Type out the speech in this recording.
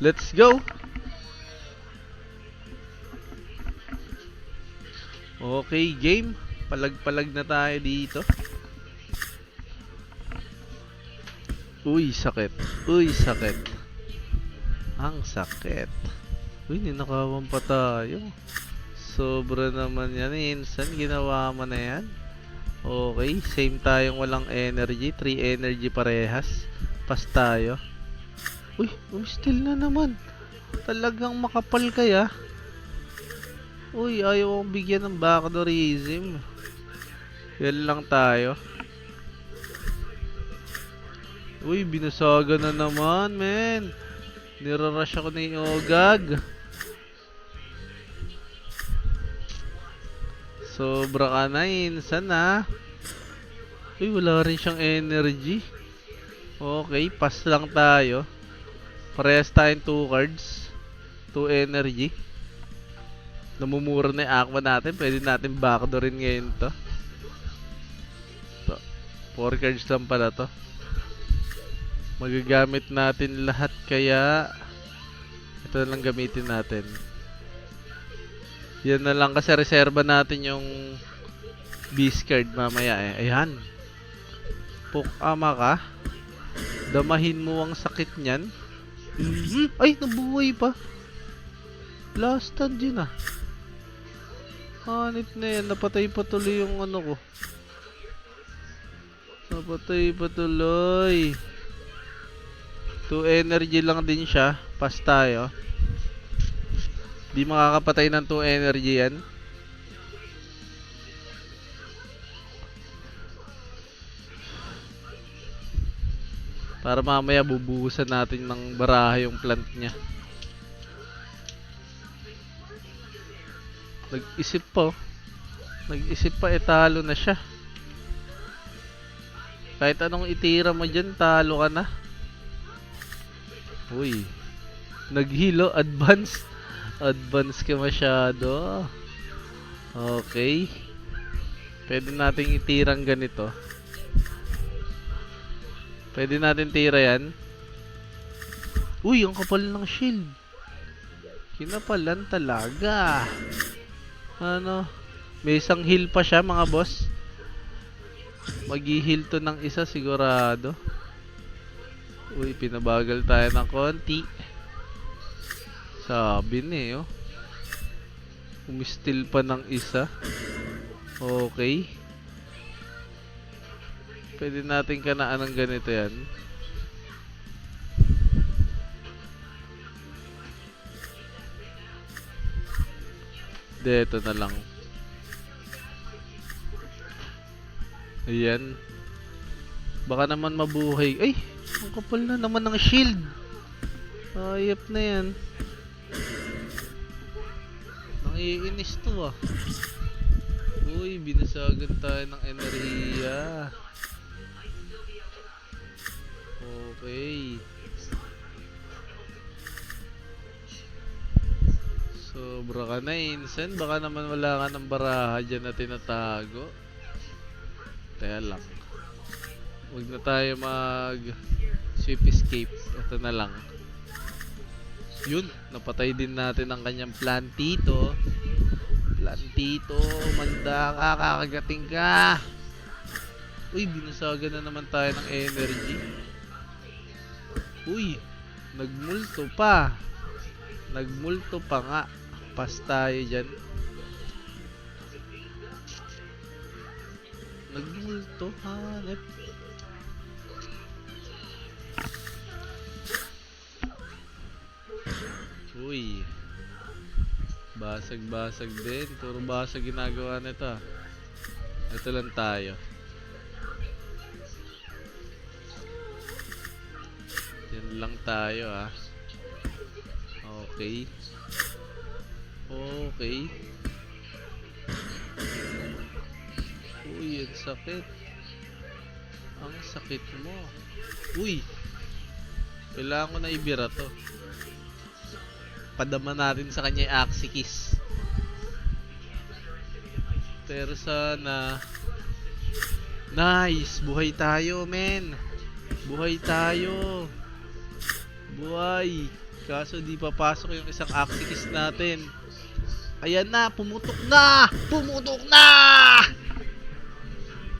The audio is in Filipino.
Let's go! Okay, game. Palag-palag na tayo dito. Uy, sakit. Uy, sakit. Ang sakit. Uy, ninakawan pa tayo. Sobra naman yan. Insan, ginawa mo na yan. Okay, same tayong walang energy. 3 energy parehas. Pas tayo. Uy, still na naman. Talagang makapal kaya. Uy, ayaw akong bigyan ng backdoorism. Yan lang tayo. Uy, binasaga na naman, men. Nirarush ako ni Ogag. Sobra ka na, insan ha. Uy, wala rin siyang energy. Okay, pass lang tayo. Parehas tayong 2 cards. 2 energy. Namumura na yung aqua natin. Pwede natin backdoorin ngayon to. 4 cards lang pala to. Magagamit natin lahat kaya ito na lang gamitin natin. Yan na lang kasi reserva natin yung beast card mamaya eh. Ayan. Pukama ka. Damahin mo ang sakit niyan. Ay, nabuhay pa. Last stand yun ah. Hanit na yan. Napatay pa tuloy yung ano ko. Napatay pa tuloy. 2 energy lang din siya. Pass tayo. Di makakapatay ng 2 energy yan. Para mamaya bubuhusan natin ng baraha yung plant niya. Nag-isip pa. Nag-isip pa, talo na siya. Kahit anong itira mo dyan, talo ka na. Uy. Naghilo, advance. Advance ka masyado. Okay. Pwede nating itirang ganito. Pwede natin tira yan. Uy, ang kapal ng shield. Kinapalan talaga. Ano? May isang heal pa siya mga boss. Mag-heal to ng isa sigurado. Uy, pinabagal tayo ng konti. Sabi niyo. Umistil pa ng isa. Okay. Pwede natin kanaan ng ganito yan. Dito na lang. Ayan. Baka naman mabuhay. Ay! Ang kapal na naman ng shield. Ayop na yan. Nangiinis to ah. Uy, binasagan tayo ng enerhiya. Okay. Sobra ka na, insan. Baka naman wala ka ng baraha dyan na tinatago. Kaya lang. Huwag na tayo mag sweep escape. Ito na lang. Yun. Napatay din natin ang kanyang plantito. Plantito. Manda ka. Kakagating ka. Uy, binasaga na naman tayo ng energy. Uy. Nagmulto pa. Nagmulto pa nga. Pas tayo dyan. Nagmulto. Hanep. Uy. Basag-basag din. Puro basag ginagawa nito. Ito lang tayo. Yan lang tayo ah. Okay. Okay. Uy, ang sakit. Ang sakit mo. Uy. Kailangan ko na ibira to. Padama natin sa kanya yung Axikis. Pero sana nice, buhay tayo men. Buhay tayo. Buhay. Kaso di papasok yung isang Axikis natin. Ayan na, pumutok na! Pumutok na!